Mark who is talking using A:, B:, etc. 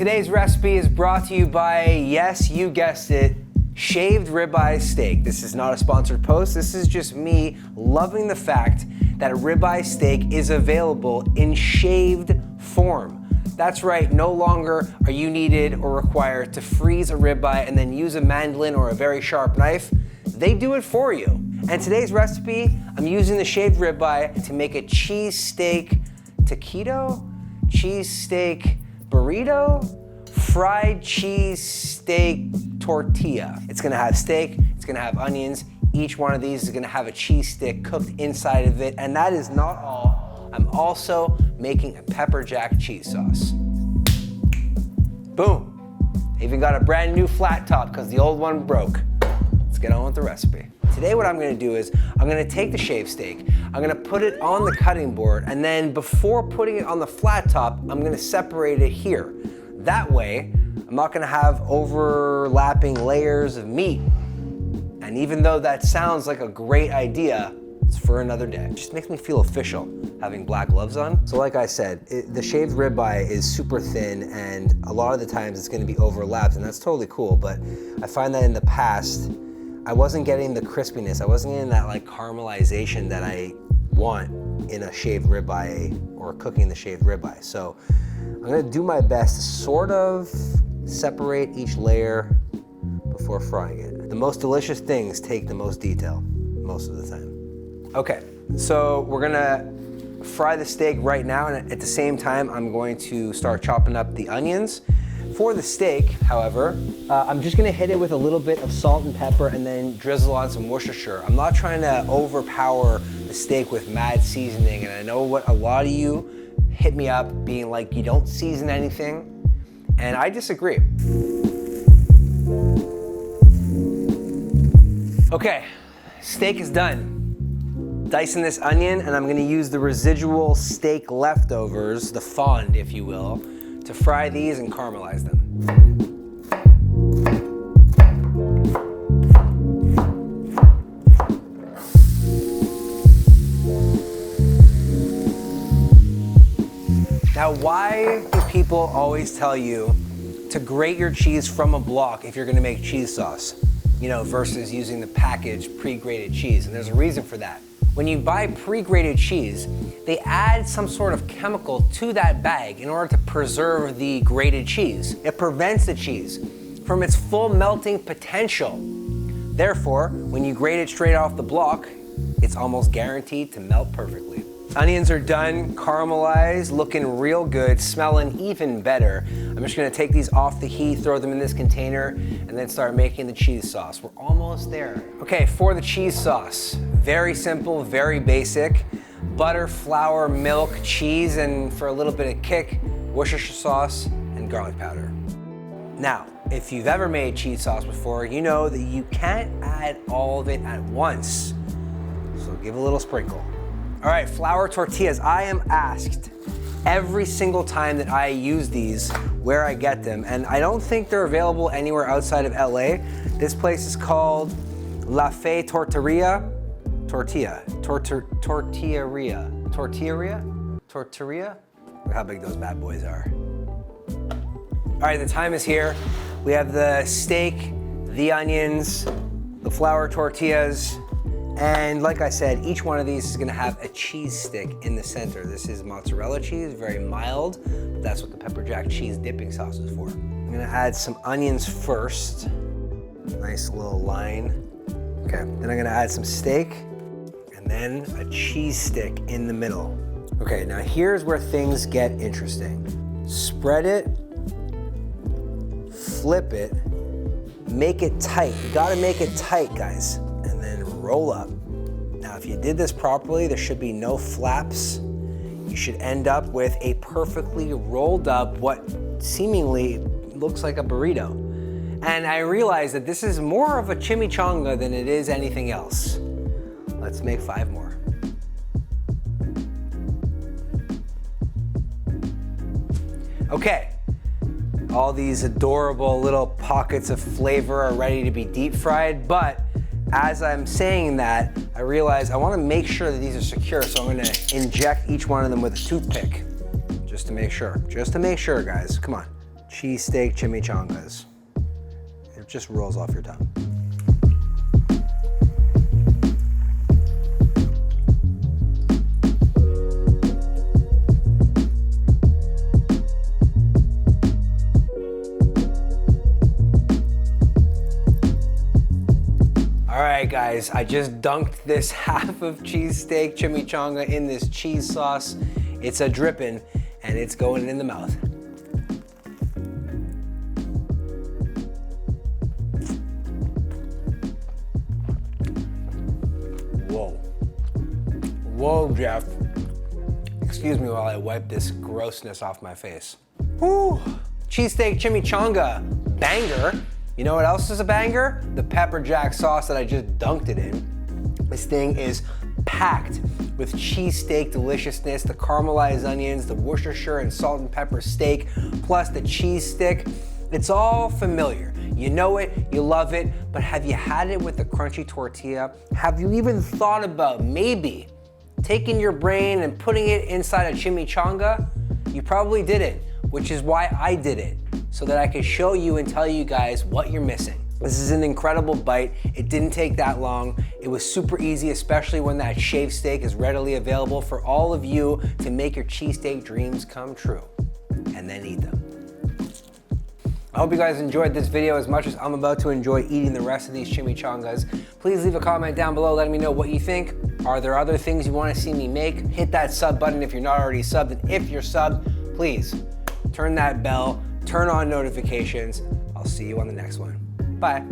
A: Today's recipe is brought to you by, yes, you guessed it, shaved ribeye steak. This is not a sponsored post. This is just me loving the fact that ribeye steak is available in shaved form. That's right, no longer are you needed or required to freeze a ribeye and then use a mandolin or a very sharp knife. They do it for you. And today's recipe, I'm using the shaved ribeye to make a cheese steak taquito, cheese steak burrito, fried cheese steak tortilla. It's gonna have steak, it's gonna have onions. Each one of these is gonna have a cheese stick cooked inside of it. And that is not all. I'm also making a pepper jack cheese sauce. Boom. I even got a brand new flat top because the old one broke. Let's get on with the recipe. Today what I'm gonna do is I'm gonna take the shaved steak, I'm gonna put it on the cutting board, and then before putting it on the flat top, I'm gonna separate it here. That way, I'm not gonna have overlapping layers of meat. And even though that sounds like a great idea, it's for another day. It just makes me feel official having black gloves on. So like I said, the shaved ribeye is super thin and a lot of the times it's gonna be overlapped, and that's totally cool, but I find that in the past, I wasn't getting the crispiness. I wasn't getting that like caramelization that I want in a shaved ribeye or cooking the shaved ribeye. So I'm gonna do my best to sort of separate each layer before frying it. The most delicious things take the most detail, most of the time. Okay, so we're gonna fry the steak right now, and at the same time, I'm going to start chopping up the onions. For the steak, however, I'm just gonna hit it with a little bit of salt and pepper and then drizzle on some Worcestershire. I'm not trying to overpower the steak with mad seasoning, and I know what a lot of you hit me up being like, you don't season anything, and I disagree. Okay, steak is done. Dicing this onion, and I'm gonna use the residual steak leftovers, the fond, if you will, to fry these and caramelize them. Now, why do people always tell you to grate your cheese from a block if you're gonna make cheese sauce, you know, versus using the packaged pre-grated cheese? And there's a reason for that. When you buy pre-grated cheese, they add some sort of chemical to that bag in order to preserve the grated cheese. It prevents the cheese from its full melting potential. Therefore, when you grate it straight off the block, it's almost guaranteed to melt perfectly. Onions are done, caramelized, looking real good, smelling even better. I'm just gonna take these off the heat, throw them in this container, and then start making the cheese sauce. We're almost there. Okay, for the cheese sauce, very simple, very basic. Butter, flour, milk, cheese, and for a little bit of kick, Worcestershire sauce and garlic powder. Now, if you've ever made cheese sauce before, you know that you can't add all of it at once. So give a little sprinkle. All right, flour tortillas. I am asked every single time that I use these where I get them, and I don't think they're available anywhere outside of LA. This place is called La Fe Tortilleria. Tortilleria. Look how big those bad boys are. All right, the time is here. We have the steak, the onions, the flour tortillas, and like I said, each one of these is gonna have a cheese stick in the center. This is mozzarella cheese, very mild, but that's what the pepper jack cheese dipping sauce is for. I'm gonna add some onions first. Nice little line. Okay, then I'm gonna add some steak, and then a cheese stick in the middle. Okay, now here's where things get interesting. Spread it, flip it, make it tight. You gotta make it tight, guys. And then roll up. Now, if you did this properly, there should be no flaps. You should end up with a perfectly rolled up, what seemingly looks like a burrito. And I realize that this is more of a chimichanga than it is anything else. Let's make 5 more. Okay, all these adorable little pockets of flavor are ready to be deep fried, but as I'm saying that, I realize I want to make sure that these are secure, so I'm going to inject each one of them with a toothpick, just to make sure, guys. Come on, Cheese Steak Chimichangas. It just rolls off your tongue. All right, guys, I just dunked this half of Cheese Steak Chimichanga in this cheese sauce. It's a dripping, and it's going in the mouth. Whoa. Whoa, Jeff. Excuse me while I wipe this grossness off my face. Woo! Cheese Steak Chimichanga, banger. You know what else is a banger? The pepper jack sauce that I just dunked it in. This thing is packed with cheesesteak deliciousness, the caramelized onions, the Worcestershire and salt and pepper steak, plus the cheese stick. It's all familiar. You know it, you love it, but have you had it with the crunchy tortilla? Have you even thought about maybe taking your brain and putting it inside a chimichanga? You probably didn't, which is why I did it, so that I could show you and tell you guys what you're missing. This is an incredible bite. It didn't take that long. It was super easy, especially when that shaved steak is readily available for all of you to make your cheesesteak dreams come true, and then eat them. I hope you guys enjoyed this video as much as I'm about to enjoy eating the rest of these chimichangas. Please leave a comment down below letting me know what you think. Are there other things you want to see me make? Hit that sub button if you're not already subbed, and if you're subbed, please turn that bell, turn on notifications. I'll see you on the next one. Bye.